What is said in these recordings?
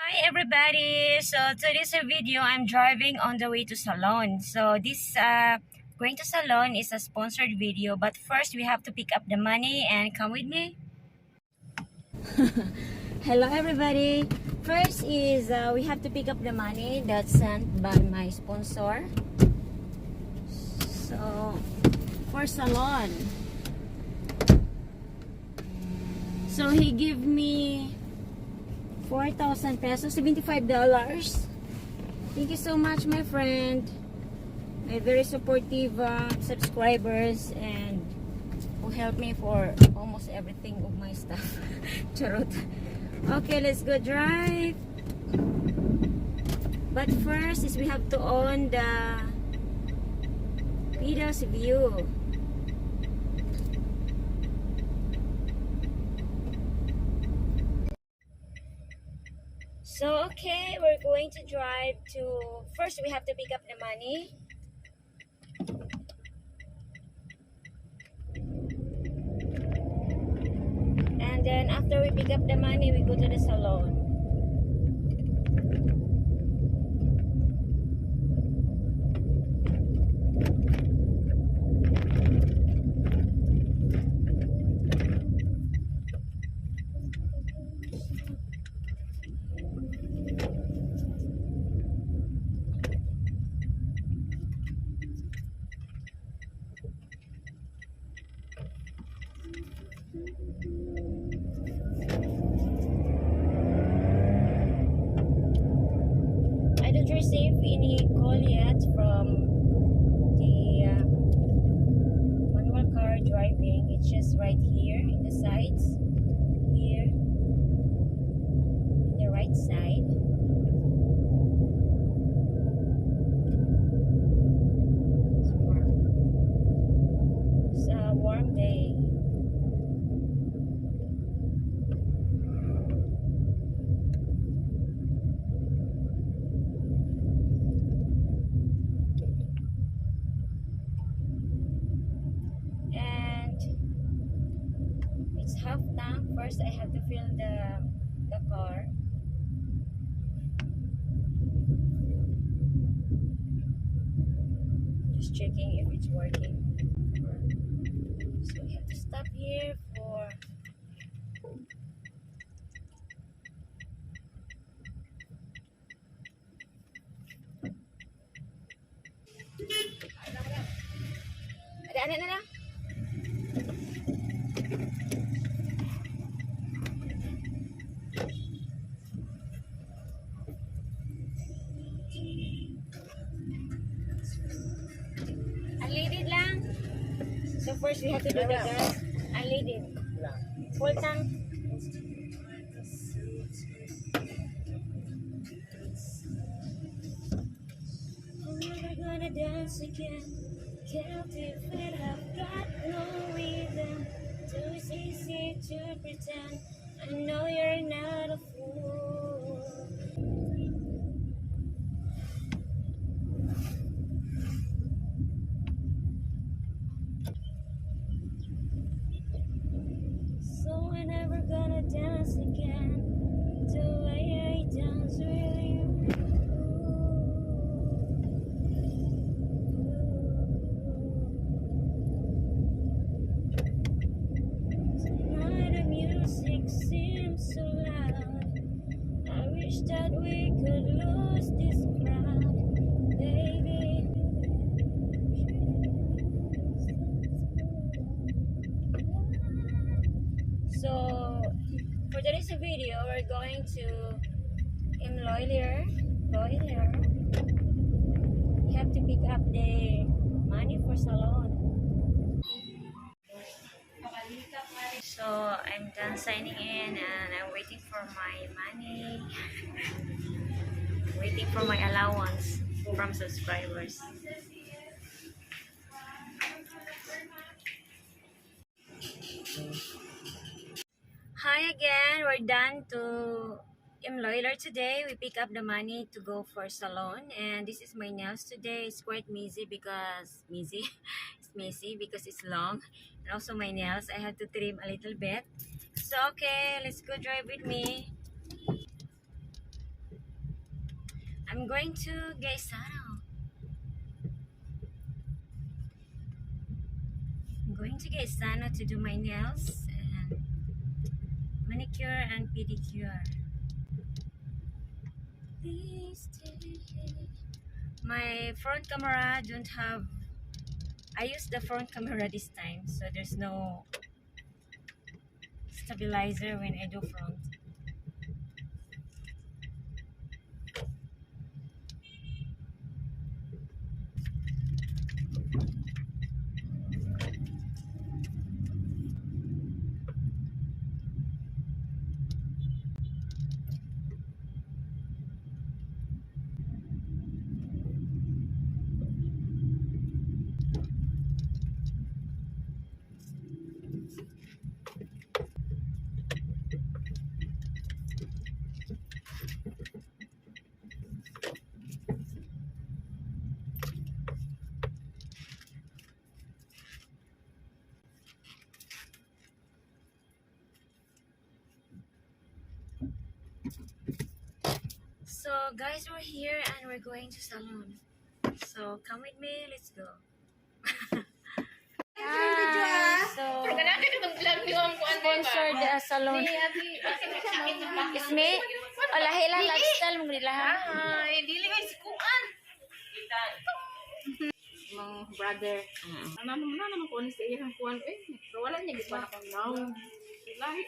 Hi everybody. So today's video I'm driving on the way to Salon. So this going to Salon is a sponsored video, but first we have to pick up the money and come with me. Hello everybody. First is we have to pick up the money that's sent by my sponsor. So for Salon. So he gave me 4,000 pesos, $75. Thank you so much, my friend. My very supportive subscribers and who helped me for almost everything of my stuff. Charot. Okay, let's go drive. But first is we have to own the Pida's view. So okay, we're going to drive to, first we have to pick up the money. And then after we pick up the money, we go to the salon. I don't receive any call yet from the manual car driving. It's just right here in the sides, here in the right side. It's warm. It's a warm day. And it's half tank. First I have to fill the car. Just checking if it's working. So we have to stop here for ada na lang. Unleaded lang. So first we have to do the gas. Unleaded. Full tank. I'm never gonna dance again. Can't if it I've got no rhythm. Too easy to pretend. I know you're not a fool. So we're never gonna dance again. The way I dance with you. Tonight the music seems so loud. I wish that we could lose this crowd, baby. So for today's video, we're going to Loiler. We have to pick up the money for Salon. So I'm done signing in and I'm waiting for my money. Waiting for my allowance from subscribers. Hi again, we're done to Loiler today. We pick up the money to go for salon, and this is my nails today. It's quite messy because it's messy because it's long, and also my nails I have to trim a little bit. So okay, let's go drive with me. I'm going to Salon. I'm going to Salon to do my nails and manicure and pedicure. Please stay. My front camera don't have. I use the front camera this time, so there's no stabilizer when I do front. So guys, we're here and we're going to Salon. So come with me, let's go. So sponsored the Salon. It's me. O lahi lang lifestyle mo nila ha. Dili kay sikuan. Mga brother. Ano naman ko sa iyang kuan pero wala niya gid pa akong naw. Lahi.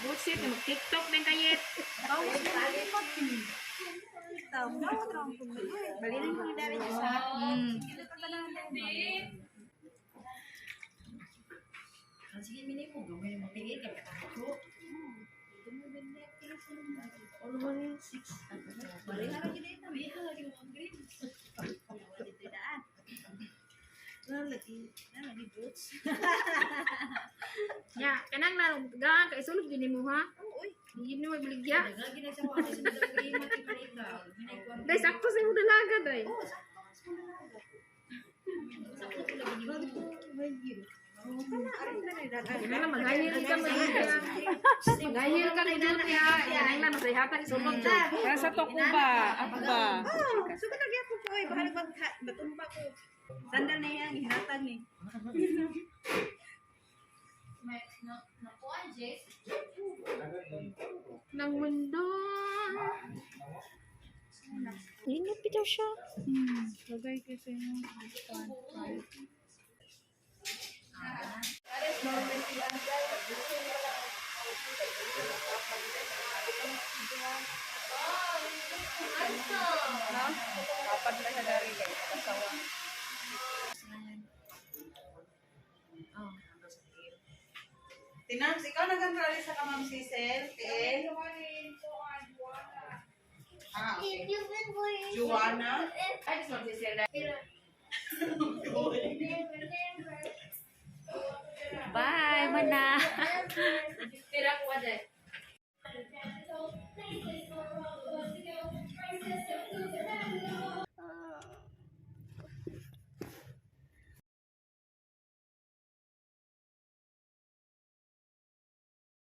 Busit, mag-TikTok din kayet. Balirin mo dari sa. Sige, mini mo gawin mo tingin ka katako. All one 6. Balik lagi dito, may lagi mo green. Lagi boots. Ya, kanang narugan kay sulod gini mo ha. Oy, gini mo baligya. Lagi na sa mga sa green mo Dahil sakto sa yung dalaga, day. Kailangan mag-hire ka mag-hire ka kay duty ha. Kailangan masayhatag isulod dyan. Kaya sa to ko ba? Ako ba? Suka lagi ako po eh. Baka batumba ko. Sandal na yan. Hinatag ni. Nang mundo. Ingat bitaw siya. Lagay kasi yung Kapag na sa dari guys. Kasawa. Tinams, ikaw nag-control sa kamam si Sel. Okay. Juana. I just want to say that. Bye, mana. Tira ko dyan.